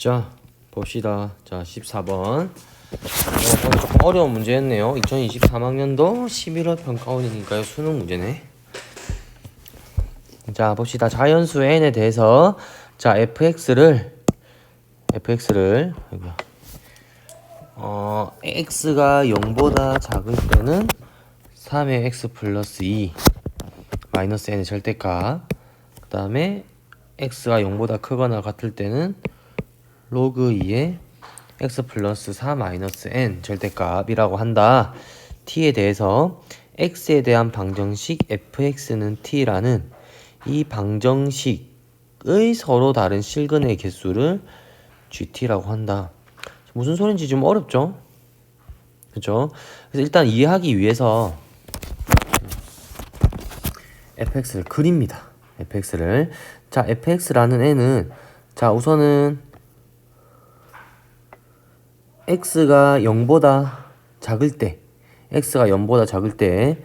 자, 봅시다. 자, 14번. 이건 조금 어려운 문제였네요. 2023학년도 11월 평가원이니까요. 수능 문제네. 자, 봅시다. 자연수 n에 대해서 자, fx를 아이고야. x가 0보다 작을 때는 3의 x 플러스 2 마이너스 n의 절대값, 그 다음에 x가 0보다 크거나 같을 때는 로그 2의 x 플러스 4 마이너스 n 절대값이라고 한다. t에 대해서 x에 대한 방정식 fx는 t라는 이 방정식의 서로 다른 실근의 개수를 gt라고 한다. 무슨 소린지 좀 어렵죠? 그죠? 그래서 일단 이해하기 위해서 fx를 그립니다. fx를. 자, fx라는 애는 자, 우선은 x가 0보다 작을 때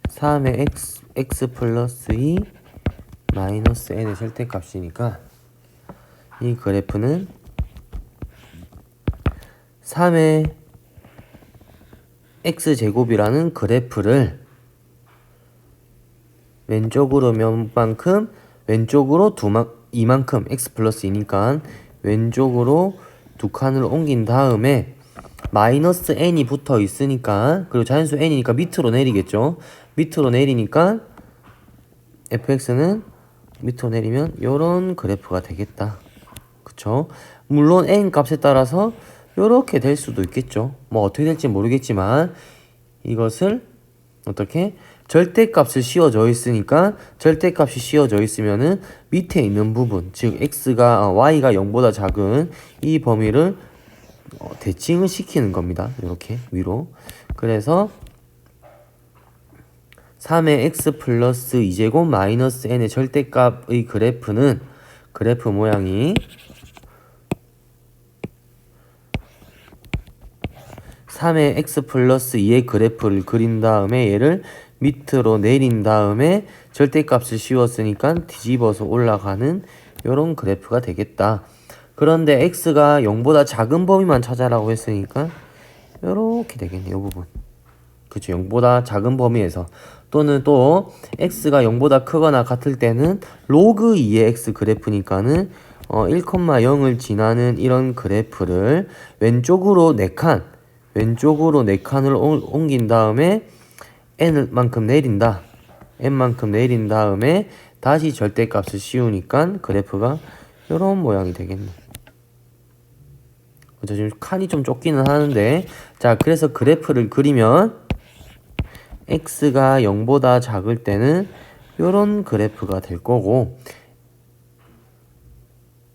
3의 x 플러스 2 마이너스 n의 절대값이니까 이 그래프는 3의 x제곱이라는 그래프를 왼쪽으로 몇만큼? 왼쪽으로 2만큼 x 플러스 2니까 왼쪽으로 두 칸을 옮긴 다음에 마이너스 n이 붙어 있으니까, 그리고 자연수 n이니까 밑으로 내리겠죠. 밑으로 내리니까 fx는 밑으로 내리면 요런 그래프가 되겠다. 그쵸? 물론 n 값에 따라서 요렇게 될 수도 있겠죠. 뭐 어떻게 될지 모르겠지만 이것을 어떻게? 절대값을 씌워져 있으니까 절대값이 씌워져 있으면은 밑에 있는 부분, 즉 y가 0보다 작은 이 범위를 대칭을 시키는 겁니다. 이렇게 위로. 그래서 3의 x 플러스 2제곱 마이너스 n의 절대값의 그래프는 그래프 모양이 3의 x 플러스 2의 그래프를 그린 다음에 얘를 밑으로 내린 다음에 절대값을 씌웠으니까 뒤집어서 올라가는 요런 그래프가 되겠다. 그런데 x가 0보다 작은 범위만 찾아라고 했으니까 요렇게 되겠네. 요 부분. 그쵸. 0보다 작은 범위에서. 또는 또 x가 0보다 크거나 같을 때는 로그 2의 x 그래프니까는 1,0을 지나는 이런 그래프를 왼쪽으로 4칸을 옮긴 다음에 n만큼 내린다. n만큼 내린 다음에 다시 절대값을 씌우니까 그래프가 이런 모양이 되겠네. 그죠? 지금 칸이 좀 좁기는 하는데, 자, 그래서 그래프를 그리면 x가 0보다 작을 때는 이런 그래프가 될 거고,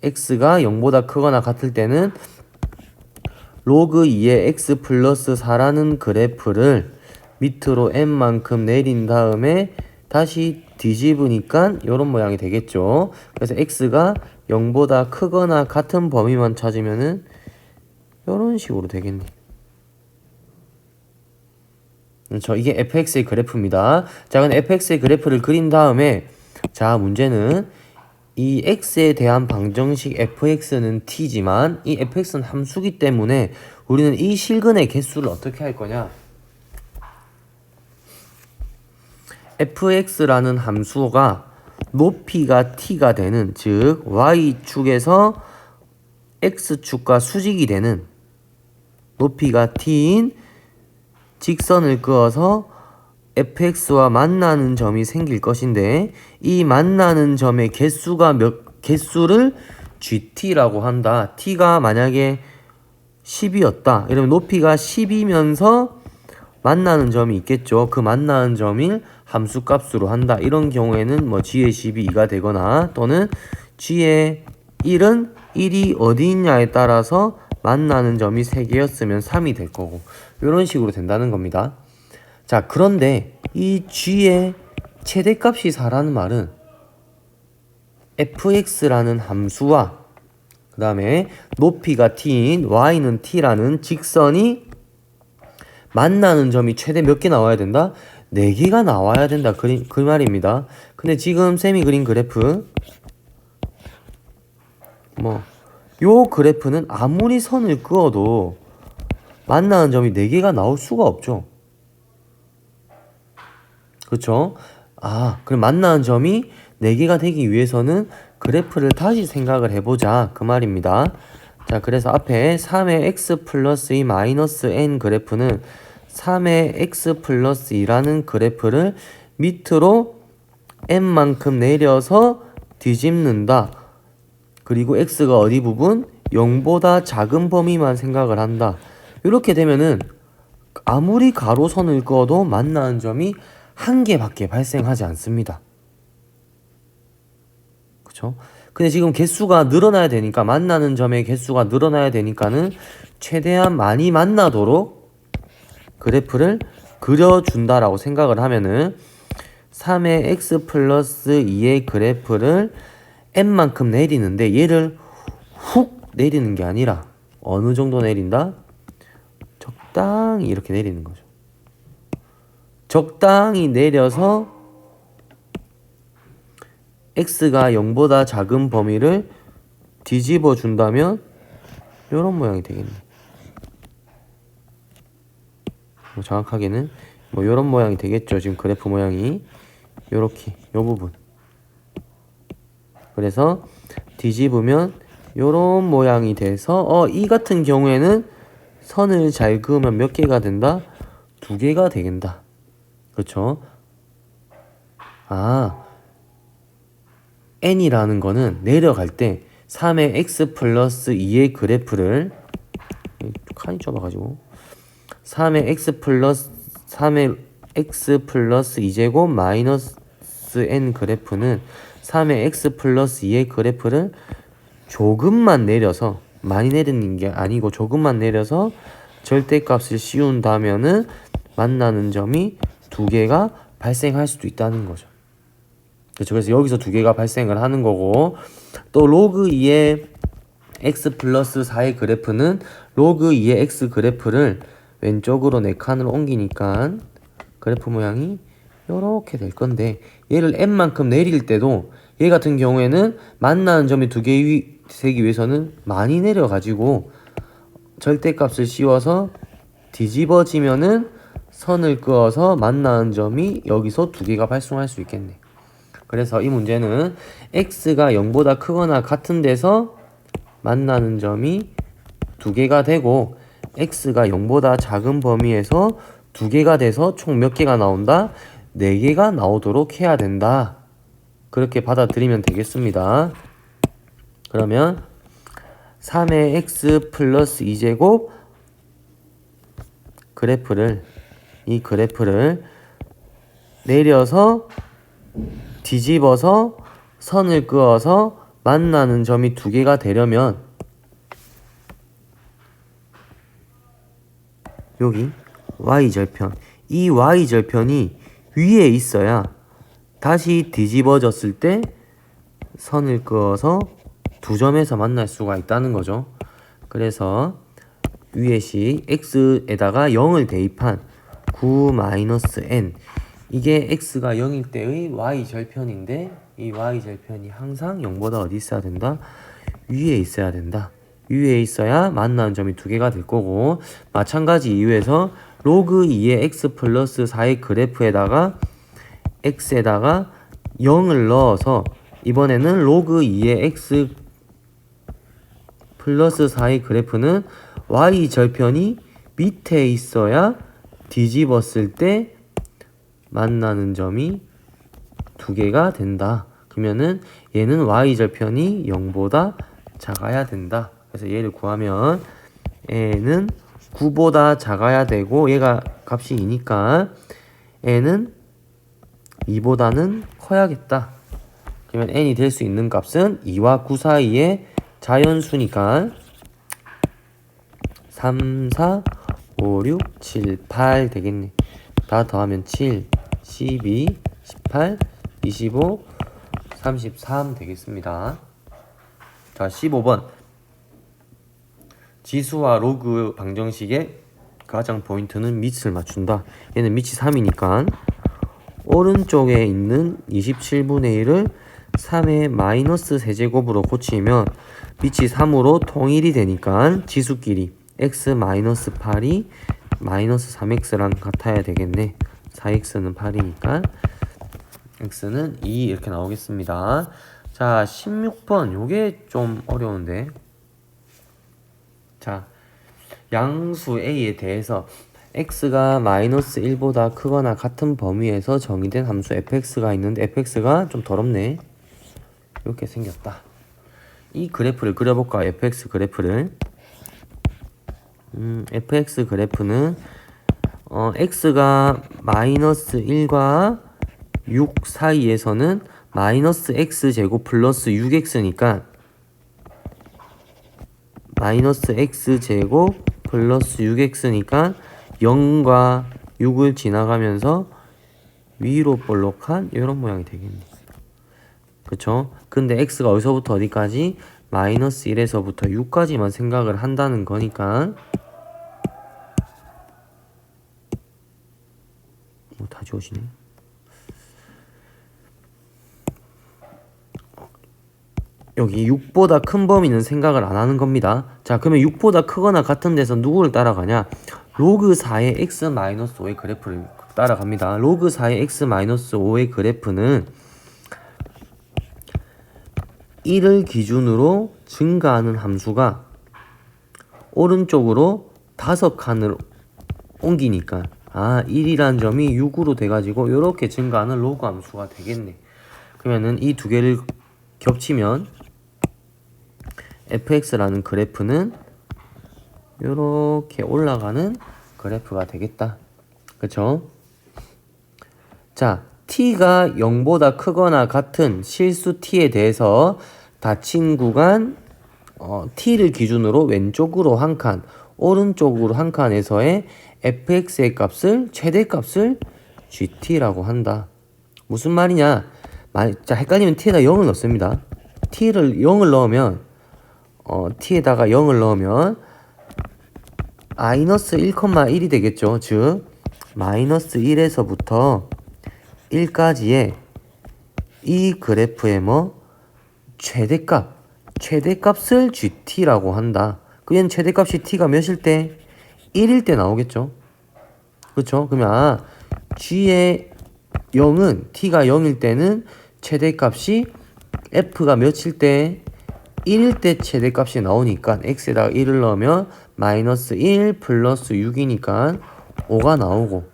x가 0보다 크거나 같을 때는 로그 2의 x 플러스 4라는 그래프를 밑으로 n만큼 내린 다음에 다시 뒤집으니까 이런 모양이 되겠죠. 그래서 x가 0보다 크거나 같은 범위만 찾으면은 이런 식으로 되겠네. 그렇죠. 이게 fx의 그래프입니다. 자, 그럼 fx의 그래프를 그린 다음에 자, 문제는 이 x에 대한 방정식 fx는 t지만 이 fx는 함수기 때문에 우리는 이 실근의 개수를 어떻게 할 거냐? fx라는 함수가 높이가 t가 되는, 즉 y축에서 x축과 수직이 되는 높이가 t인 직선을 그어서 fx와 만나는 점이 생길 것인데, 이 만나는 점의 개수를 gt라고 한다. t가 만약에 10이었다. 이러면 높이가 10이면서 만나는 점이 있겠죠. 그 만나는 점을 함수값으로 한다. 이런 경우에는 뭐 g의 10이 2가 되거나, 또는 g의 1은 1이 어디 있냐에 따라서 만나는 점이 3개였으면 3이 될 거고, 이런 식으로 된다는 겁니다. 자, 그런데 이 g의 최대값이 4라는 말은 fx라는 함수와 그 다음에 높이가 t인 y는 t라는 직선이 만나는 점이 최대 몇 개 나와야 된다? 4개가 나와야 된다. 그 말입니다. 근데 지금 쌤이 그린 그래프 뭐 요 그래프는 아무리 선을 그어도 만나는 점이 4개가 나올 수가 없죠. 그렇죠? 그럼 만나는 점이 4개가 되기 위해서는 그래프를 다시 생각을 해보자 그 말입니다. 자, 그래서 앞에 3의 x 플러스 2 마이너스 n 그래프는 3의 x 플러스 2라는 그래프를 밑으로 n만큼 내려서 뒤집는다. 그리고 x가 어디 부분? 0보다 작은 범위만 생각을 한다. 이렇게 되면은 아무리 가로선을 그어도 만나는 점이 1개밖에 발생하지 않습니다. 그쵸? 근데 지금 개수가 늘어나야 되니까, 만나는 점의 개수가 늘어나야 되니까는 최대한 많이 만나도록 그래프를 그려준다라고 생각을 하면은 3의 x 플러스 2의 그래프를 n만큼 내리는데, 얘를 훅 내리는 게 아니라 어느 정도 내린다? 적당히 이렇게 내리는 거죠. 적당히 내려서 x가 0보다 작은 범위를 뒤집어 준다면 이런 모양이 되겠네. 정확하게는 이런 모양이 되겠죠. 지금 그래프 모양이 요렇게 요 부분. 그래서 뒤집으면 요런 모양이 돼서 이 같은 경우에는 선을 잘 그으면 몇 개가 된다? 2개가 되겠다. 그렇죠? n이라는 거는 내려갈 때 3의 x 플러스 2의 그래프를 칸이 좁아가지고 3의 x 플러스 2제곱 마이너스 n 그래프는 3의 x 플러스 2의 그래프를 조금만 내려서, 많이 내리는 게 아니고 조금만 내려서 절대값을 씌운다면은 만나는 점이 2개가 발생할 수도 있다는 거죠. 그렇죠. 그래서 여기서 2개가 발생을 하는 거고, 또 로그 2의 x 플러스 4의 그래프는 로그 2의 x 그래프를 왼쪽으로 4칸으로 옮기니까 그래프 모양이 요렇게 될 건데, 얘를 n만큼 내릴 때도 얘 같은 경우에는 만나는 점이 2개 되기 위해서는 많이 내려가지고 절대값을 씌워서 뒤집어지면은 선을 그어서 만나는 점이 여기서 2개가 발생할 수 있겠네. 그래서 이 문제는 x가 0보다 크거나 같은 데서 만나는 점이 2개가 되고, x가 0보다 작은 범위에서 2개가 돼서 총 몇 개가 나온다? 4개가 나오도록 해야 된다. 그렇게 받아들이면 되겠습니다. 그러면 3의 x 플러스 2제곱 이 그래프를 내려서 뒤집어서 선을 그어서 만나는 점이 2개가 되려면 여기 y절편, 이 y절편이 위에 있어야 다시 뒤집어졌을 때 선을 그어서 2점에서 만날 수가 있다는 거죠. 그래서 위에 식 x에다가 0을 대입한 9-n, 이게 x가 0일 때의 y절편인데, 이 y절편이 항상 0보다 어디 있어야 된다? 위에 있어야 된다. 위에 있어야 만나는 점이 2개가 될 거고, 마찬가지 이유에서 로그 2의 x 플러스 4의 그래프에다가 x에다가 0을 넣어서 이번에는 로그 2의 x 플러스 4의 그래프는 y절편이 밑에 있어야 뒤집었을 때 만나는 점이 2개가 된다. 그러면은 얘는 y절편이 0보다 작아야 된다. 그래서 얘를 구하면 n은 9보다 작아야 되고, 얘가 값이 2니까 n은 2보다는 커야겠다. 그러면 n이 될 수 있는 값은 2와 9 사이의 자연수니까 3, 4, 5, 6, 7, 8 되겠네. 다 더하면 7, 12, 18, 25, 33 되겠습니다. 자, 15번. 지수와 로그 방정식의 가장 포인트는 밑을 맞춘다. 얘는 밑이 3이니까 오른쪽에 있는 27분의 1을 3의 마이너스 세제곱으로 고치면 밑이 3으로 통일이 되니까 지수끼리 x 마이너스 8이 마이너스 3x랑 같아야 되겠네. 4x는 8이니까 x는 2 이렇게 나오겠습니다. 자, 16번 요게 좀 어려운데. 자, 양수 a에 대해서 x가 마이너스 1보다 크거나 같은 범위에서 정의된 함수 fx가 있는데 fx가 좀 더럽네. 이렇게 생겼다. 이 그래프를 그려볼까? fx 그래프를. fx 그래프는 x가 마이너스 1과 6 사이에서는 마이너스 x제곱 플러스 6x니까 마이너스 x제곱 플러스 6x니까 0과 6을 지나가면서 위로 볼록한 이런 모양이 되겠네. 그쵸? 근데 x가 어디서부터 어디까지? 마이너스 1에서부터 6까지만 생각을 한다는 거니까 다 지워지네. 여기 6보다 큰 범위는 생각을 안 하는 겁니다. 자, 그러면 6보다 크거나 같은 데서 누구를 따라가냐? 로그 4의 x-5의 그래프를 따라갑니다. 로그 4의 x-5의 그래프는 1을 기준으로 증가하는 함수가 오른쪽으로 5칸을 옮기니까 1이란 점이 6으로 돼가지고 이렇게 증가하는 로그 함수가 되겠네. 그러면은 이 두 개를 겹치면 fx라는 그래프는 이렇게 올라가는 그래프가 되겠다. 그쵸? 자, t가 0보다 크거나 같은 실수 t에 대해서 닫힌 구간 t를 기준으로 왼쪽으로 한 칸, 오른쪽으로 한 칸에서의 fx의 값을 최대값을 gt라고 한다. 무슨 말이냐? 자, 헷갈리면 t에다 0을 넣습니다. t를 0을 넣으면 t에다가 0을 넣으면 마이너스 1,1이 되겠죠. 즉 마이너스 1에서부터 1까지의 이 그래프의 최대값을 gt라고 한다. 그냥 최대값이 t가 몇일 때? 1일 때 나오겠죠. 그렇죠? 그러면 g의 0은 t가 0일 때는 최대값이 f가 몇일 때? 1일 때 최대값이 나오니까 x에다가 1을 넣으면 마이너스 1 플러스 6이니까 5가 나오고,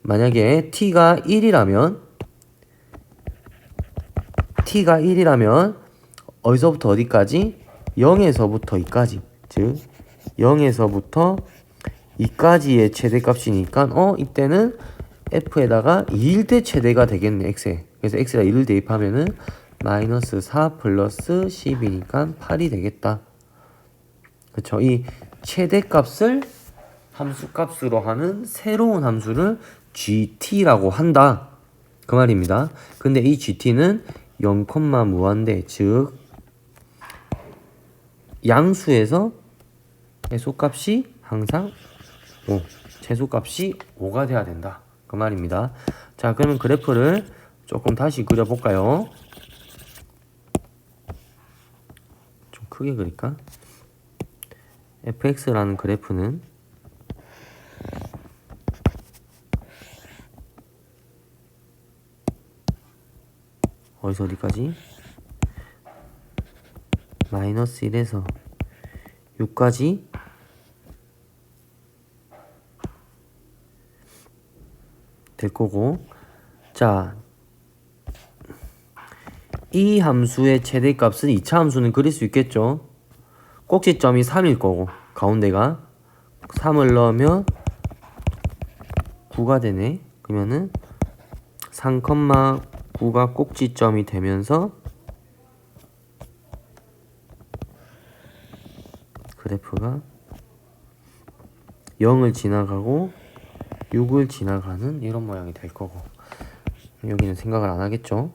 만약에 t가 1이라면 어디서부터 어디까지? 0에서부터 2까지. 즉 0에서부터 2까지의 최대값이니까 이때는 f에다가 2일 때 최대가 되겠네. x에. 그래서 x에다 1을 대입하면은 마이너스 4 플러스 10이니까 8이 되겠다. 그쵸? 이 최대값을 함수값으로 하는 새로운 함수를 gt라고 한다. 그 말입니다. 근데 이 gt는 0, 무한대, 즉 양수에서 최소값이 항상 5, 최소값이 5가 돼야 된다. 그 말입니다. 자, 그러면 그래프를 조금 다시 그려볼까요? 좀 크게 그릴까? fx라는 그래프는 어디서 어디까지? 마이너스 1에서 6까지 될 거고, 자, 이 함수의 최대값은 2차 함수는 그릴 수 있겠죠. 꼭지점이 3일 거고 가운데가 3을 넣으면 9가 되네. 그러면은 3,9가 꼭지점이 되면서 그래프가 0을 지나가고 6을 지나가는 이런 모양이 될 거고, 여기는 생각을 안 하겠죠.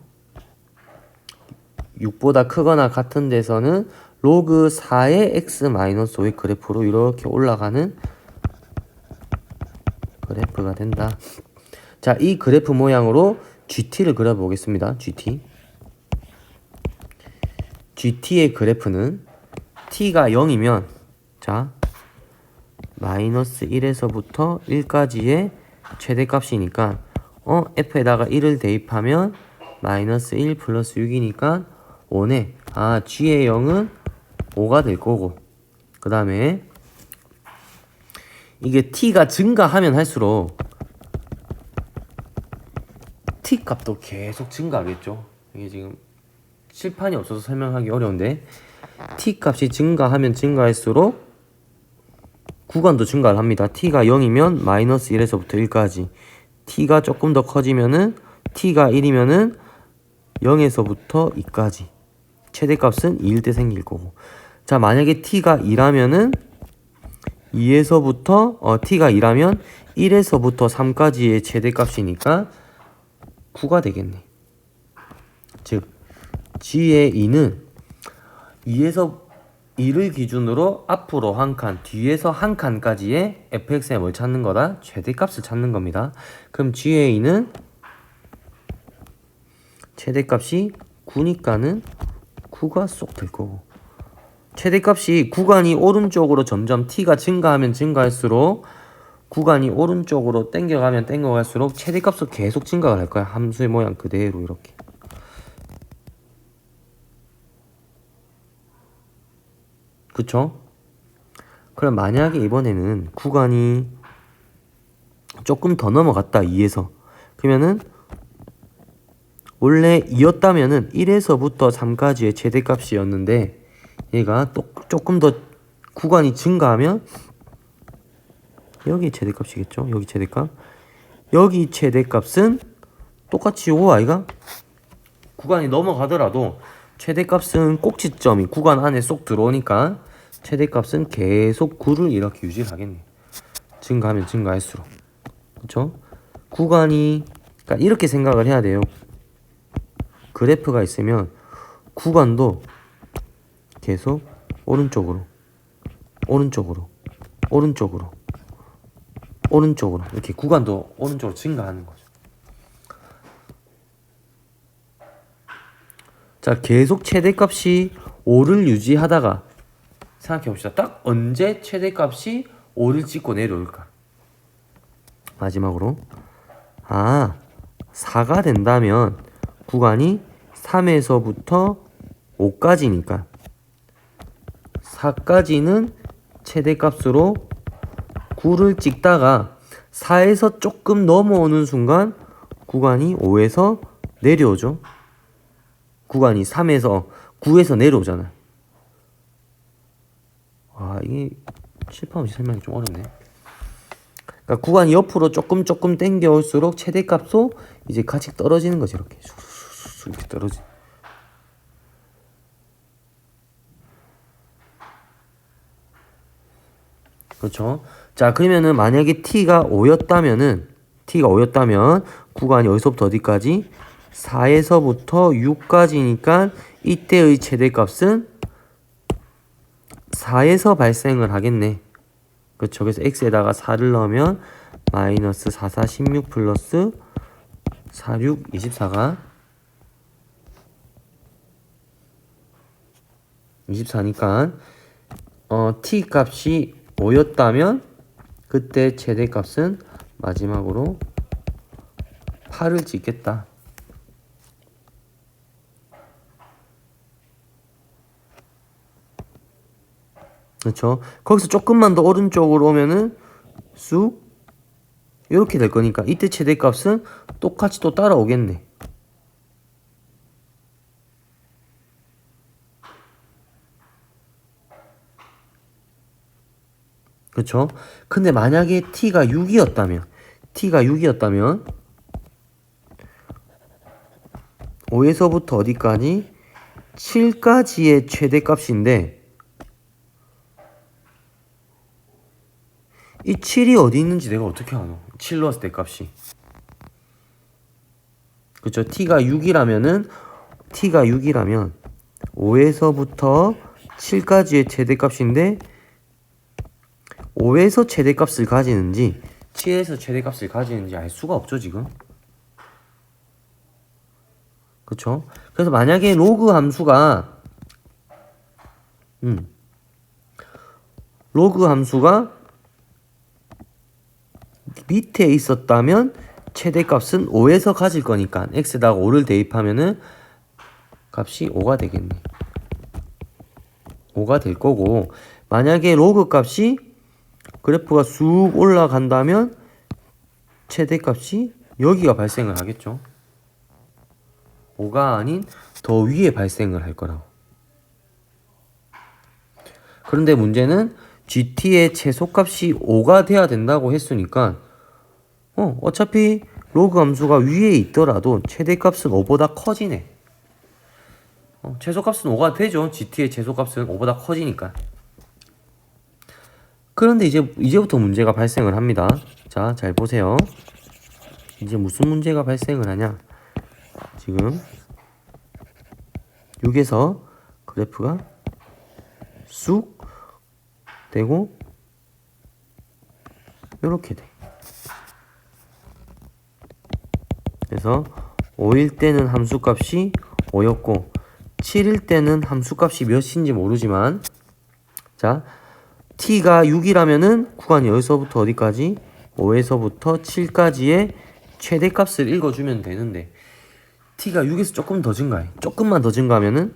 6보다 크거나 같은 데서는 로그 4의 x-5의 그래프로 이렇게 올라가는 그래프가 된다. 자, 이 그래프 모양으로 GT를 그려보겠습니다. GT. GT의 그래프는 t가 0이면 자 마이너스 1에서부터 1까지의 최대값이니까 f에다가 1을 대입하면 마이너스 1 플러스 6이니까 5네. g의 0은 5가 될 거고, 그 다음에 이게 t가 증가하면 할수록 t 값도 계속 증가하겠죠. 이게 지금 칠판이 없어서 설명하기 어려운데, t 값이 증가하면 증가할수록 구간도 증가를 합니다. t가 0이면 마이너스 1에서부터 1까지, t가 조금 더 커지면은 t가 1이면은 0에서부터 2까지 최대값은 2일 때 생길 거고, 자 만약에 t가 2라면은 2에서부터 t가 2라면 1에서부터 3까지의 최대값이니까 9가 되겠네. 즉 g의 2는 2에서 2를 기준으로 앞으로 한 칸, 뒤에서 한 칸까지의 fx의 뭘 찾는 거다? 최대값을 찾는 겁니다. 그럼 g의 2는 최대값이 9니까는 9가 쏙 될 거고, 최대값이 구간이 오른쪽으로 점점 t가 증가하면 증가할수록 구간이 오른쪽으로 땡겨가면 땡겨갈수록 최대값도 계속 증가를 할 거야. 함수의 모양 그대로 이렇게. 그쵸? 그럼 만약에 이번에는 구간이 조금 더 넘어갔다 2에서, 그러면은 원래 2였다면은 1에서부터 3까지의 최대값이었는데 얘가 또 조금 더 구간이 증가하면 여기 최대값이겠죠? 여기 최대값. 여기 최대값은 똑같이 5 아이가? 구간이 넘어가더라도 최대값은 꼭지점이 구간 안에 쏙 들어오니까 최대값은 계속 9를 이렇게 유지를 하겠네. 증가하면 증가할수록. 그쵸? 구간이, 그러니까 이렇게 생각을 해야 돼요. 그래프가 있으면 구간도 계속 오른쪽으로 오른쪽으로 오른쪽으로 오른쪽으로 이렇게 구간도 오른쪽으로 증가하는 거죠. 자, 계속 최대값이 5를 유지하다가 생각해봅시다. 딱 언제 최대값이 5를 찍고 내려올까? 마지막으로 4가 된다면 구간이 3에서부터 5까지니까 4까지는 최대값으로 9를 찍다가 4에서 조금 넘어오는 순간 구간이 5에서 내려오죠. 구간이 3에서 9에서 내려오잖아. 이게 칠판 없이 설명이 좀 어렵네. 그러니까 구간이 옆으로 조금 당겨올수록 최대값도 이제 같이 떨어지는 거지. 이렇게 쑥쑥 이렇게 떨어지. 그렇죠? 자, 그러면은 만약에 t가 5였다면 구간이 어디서부터 어디까지? 4에서부터 6까지니까 이때의 최대값은 4에서 발생을 하겠네. 그렇죠? 그래서 x에다가 4를 넣으면 마이너스 4, 4, 16 플러스 4, 6, 24가 24니까 t 값이 5였다면 그때 최대값은 마지막으로 8을 찍겠다. 그렇죠? 거기서 조금만 더 오른쪽으로 오면은 쑥 이렇게 될 거니까 이때 최대값은 똑같이 또 따라오겠네. 그렇죠? 근데 만약에 t가 6이었다면 5에서부터 어디까지? 7까지의 최대값인데 이 7이 어디 있는지 내가 어떻게 아노? 7 넣었을 때 값이. 그쵸? t가 6이라면 5에서부터 7까지의 최대값인데 5에서 최대값을 가지는지 7에서 최대값을 가지는지 알 수가 없죠 지금. 그쵸? 그래서 만약에 로그 함수가 로그 함수가 밑에 있었다면 최대값은 5에서 가질 거니까 x에다가 5를 대입하면은 값이 5가 되겠네. 5가 될 거고, 만약에 로그 값이 그래프가 쑥 올라간다면 최대값이 여기가 발생을 하겠죠. 5가 아닌 더 위에 발생을 할 거라고. 그런데 문제는 GT의 최소값이 5가 돼야 된다고 했으니까 어차피 로그 함수가 위에 있더라도 최대값은 5보다 커지네. 최소값은 5가 되죠. GT의 최소값은 5보다 커지니까. 그런데 이제부터 문제가 발생을 합니다. 자, 잘 보세요. 이제 무슨 문제가 발생을 하냐? 지금 6에서 그래프가 쑥 되고 이렇게 돼. 그래서 5일 때는 함수값이 5였고 7일 때는 함수값이 몇인지 모르지만, 자, t가 6이라면은 구간이 여기서부터 어디까지? 5에서부터 7까지의 최대값을 읽어주면 되는데 t가 6에서 조금 더 증가해. 조금만 더 증가하면은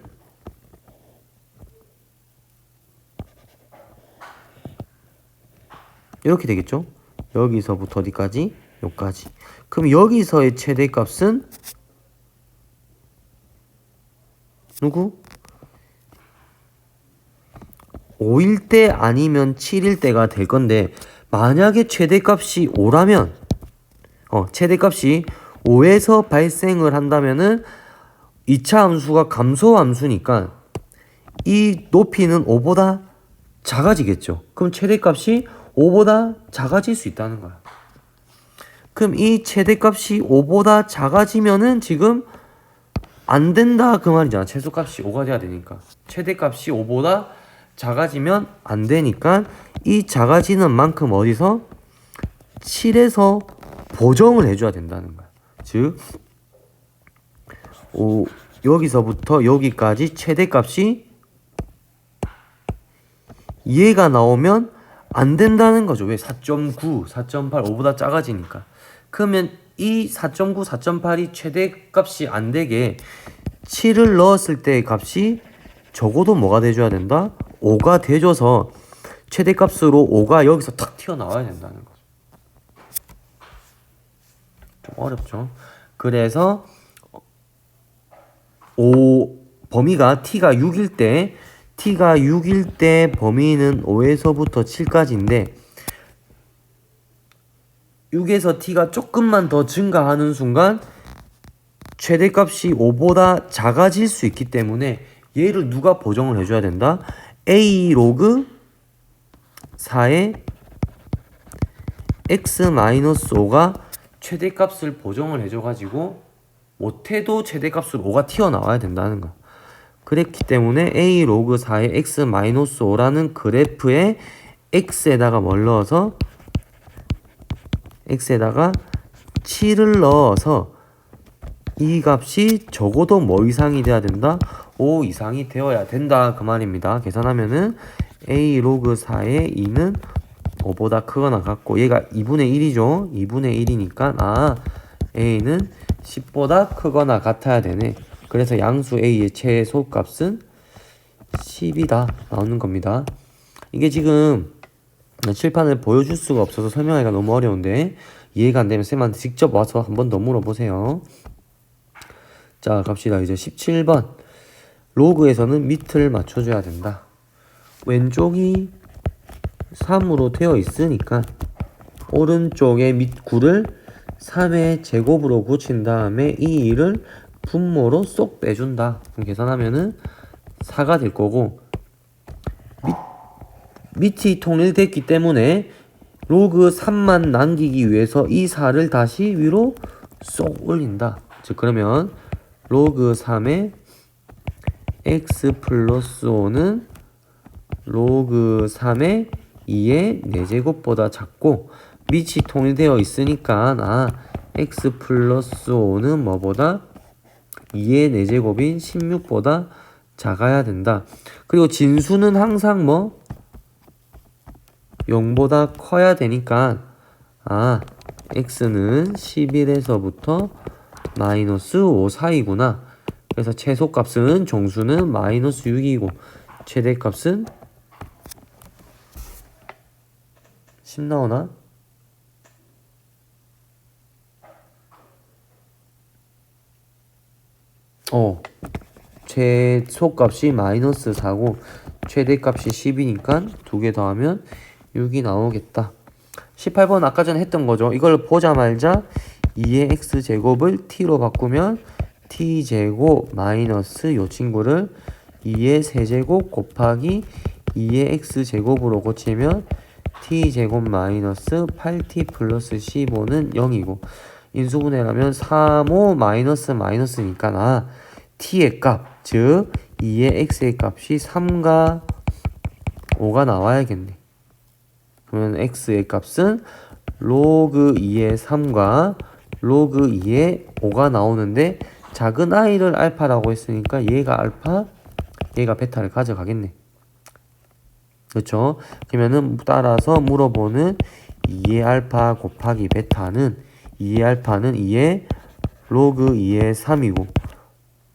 이렇게 되겠죠? 여기서부터 어디까지? 여기까지. 그럼 여기서의 최대값은 누구? 5일 때 아니면 7일 때가 될 건데, 만약에 최대값이 5라면 최대값이 5에서 발생을 한다면은 2차 함수가 감소 함수니까 이 높이는 5보다 작아지겠죠. 그럼 최대값이 5보다 작아질 수 있다는 거야. 그럼 이 최대값이 5보다 작아지면은 지금 안 된다 그 말이잖아. 최소값이 5가 돼야 되니까. 최대값이 5보다 작아지면 안 되니까 이 작아지는 만큼 어디서? 7에서 보정을 해줘야 된다는 거야. 즉 여기서부터 여기까지 최대값이 얘가 나오면 안 된다는 거죠. 왜? 4.9, 4.8, 5보다 작아지니까. 그러면 이 4.9, 4.8이 최대값이 안 되게 7을 넣었을 때의 값이 적어도 뭐가 돼줘야 된다? 5가 돼줘서 최대값으로 5가 여기서 탁 튀어나와야 된다는 거죠. 좀 어렵죠. 그래서 범위가 t가 6일 때 범위는 5에서부터 7까지인데 6에서 t가 조금만 더 증가하는 순간 최대값이 5보다 작아질 수 있기 때문에 얘를 누가 보정을 해줘야 된다? a 로그 4의 x-5가 최대값을 보정을 해줘가지고 못해도 최대값으로 5가 튀어나와야 된다는 거야. 그랬기 때문에 a 로그 4의 x-5라는 그래프에 x에다가 뭘 넣어서 x에다가 7을 넣어서 이 값이 적어도 뭐 이상이 돼야 된다? 5 이상이 되어야 된다 그 말입니다. 계산하면은 a 로그 4의 2는 5보다 크거나 같고 얘가 2분의 1이죠. 2분의 1이니까 a는 10보다 크거나 같아야 되네. 그래서 양수 a의 최소값은 10이다 나오는 겁니다. 이게 지금 칠판을 보여줄 수가 없어서 설명하기가 너무 어려운데 이해가 안 되면 쌤한테 직접 와서 한 번 더 물어보세요. 자, 갑시다. 이제 17번. 로그에서는 밑을 맞춰줘야 된다. 왼쪽이 3으로 되어 있으니까 오른쪽의 밑 9를 3의 제곱으로 고친 다음에 이 2를 분모로 쏙 빼준다. 그럼 계산하면은 4가 될 거고 밑이 통일됐기 때문에 로그 3만 남기기 위해서 이 4를 다시 위로 쏙 올린다. 즉 그러면 로그 3의 x 플러스 5는 로그 3의 2의 4제곱보다 작고 밑이 통일되어 있으니까 x 플러스 5는 뭐보다 2의 4제곱인 16보다 작아야 된다. 그리고 진수는 항상 뭐 0보다 커야 되니까 x는 11에서부터 마이너스 5 사이구나. 그래서 최소값은 정수는 마이너스 6이고 최대값은 10 나오나? 최소값이 마이너스 4고 최대값이 10이니까 두 개 더하면 6이 나오겠다. 18번 아까 전에 했던 거죠. 이걸 보자마자 2의 x제곱을 t로 바꾸면 t제곱 마이너스 요 친구를 2의 세제곱 곱하기 2의 x제곱으로 고치면 t제곱 마이너스 8t 플러스 15는 0이고 인수분해라면 3, 5 마이너스 마이너스니까 t의 값, 즉 2의 x의 값이 3과 5가 나와야겠네. 그러면 x의 값은 로그 2의 3과 로그 2의 5가 나오는데 작은 i를 알파라고 했으니까 얘가 알파, 얘가 베타를 가져가겠네. 그렇죠? 그러면은 따라서 물어보는 2의 알파 곱하기 베타는 2의 알파는 2의 로그 2의 3이고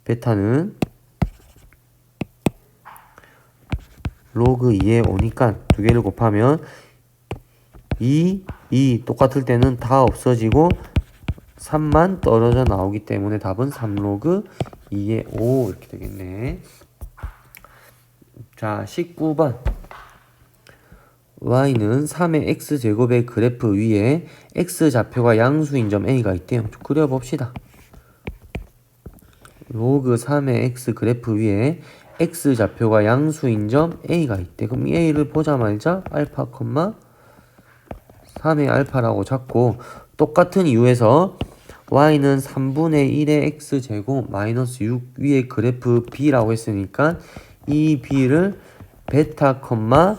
베타는 로그 2의 5니까 두 개를 곱하면 2 똑같을 때는 다 없어지고 3만 떨어져 나오기 때문에 답은 3로그 2의 5 이렇게 되겠네. 자, 19번 y는 3의 x제곱의 그래프 위에 x좌표가 양수인 점 a가 있대요. 좀 그려봅시다. 로그 3의 x 그래프 위에 x좌표가 양수인 점 a가 있대. 그럼 이 a를 보자마자 알파, 3의 알파라고 잡고 똑같은 이유에서 y는 3분의 1의 x제곱 마이너스 6 위에 그래프 b라고 했으니까 이 b를 베타, 3분의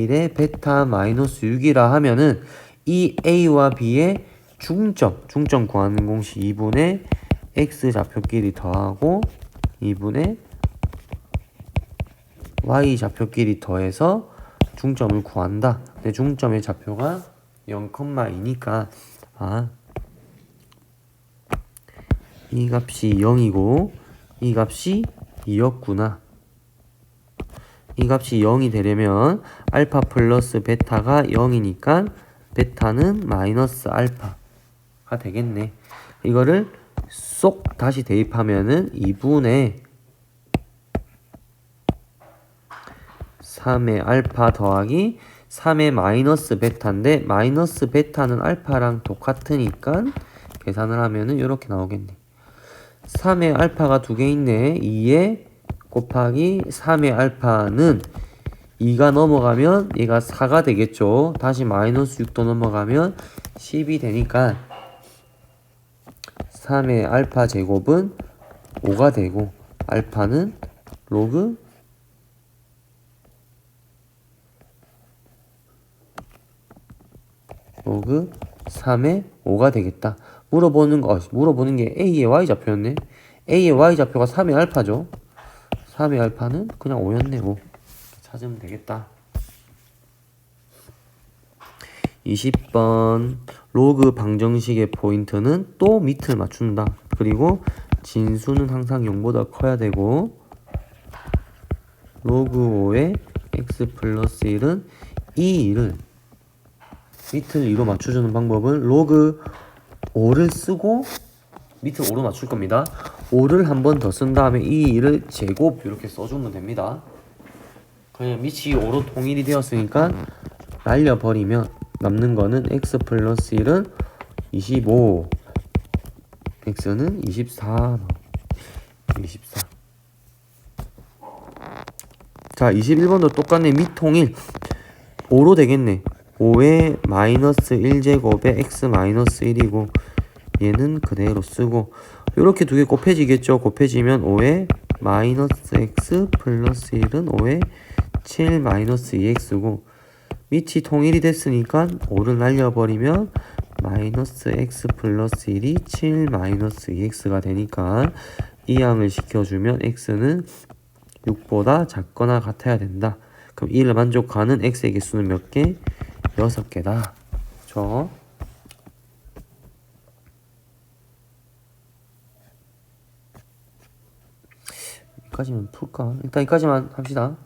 1의 베타 마이너스 6이라 하면은 이 a와 b의 중점 구하는 공식 2분의 x좌표끼리 더하고 2분의 y좌표끼리 더해서 중점을 구한다. 근데 중점의 좌표가 0,2니까 이 값이 0이고 이 값이 2였구나. 이 값이 0이 되려면 알파 플러스 베타가 0이니까 베타는 마이너스 알파가 되겠네. 이거를 쏙 다시 대입하면은 2분의 3의 알파 더하기 3의 마이너스 베타인데 마이너스 베타는 알파랑 똑같으니까 계산을 하면은 이렇게 나오겠네. 3의 알파가 두 개 있네. 2에 곱하기 3의 알파는 2가 넘어가면 얘가 4가 되겠죠. 다시 마이너스 6도 넘어가면 10이 되니까 3의 알파 제곱은 5가 되고 알파는 로그 3의 5가 되겠다. 물어보는 게 A의 Y좌표였네. A의 Y좌표가 3의 알파죠. 3의 알파는 그냥 5였네. 5. 찾으면 되겠다. 20번 로그 방정식의 포인트는 또 밑을 맞춘다. 그리고 진수는 항상 0보다 커야 되고 로그 5의 x 플러스 1은 이 1을 밑을 2로 맞춰주는 방법은 로그 5를 쓰고 밑을 5로 맞출 겁니다. 5를 한 번 더 쓴 다음에 이 2를 제곱 이렇게 써주면 됩니다. 그냥 밑이 5로 통일이 되었으니까 날려버리면 남는 거는 x 플러스 1은 25 x는 24 자, 21번도 똑같네. 밑 통일 5로 되겠네. 5의 마이너스 1제곱에 x 마이너스 1이고 얘는 그대로 쓰고 이렇게 두 개 곱해지겠죠. 곱해지면 5의 마이너스 x 플러스 1은 5의 7 마이너스 2x고 밑이 통일이 됐으니까 5를 날려버리면 마이너스 x 플러스 1이 7 마이너스 2x가 되니까 이항을 시켜주면 x는 6보다 작거나 같아야 된다. 그럼 이를 만족하는 x의 개수는 몇 개? 6개다. 그쵸? 여기까지는 풀까? 일단 여기까지만 합시다.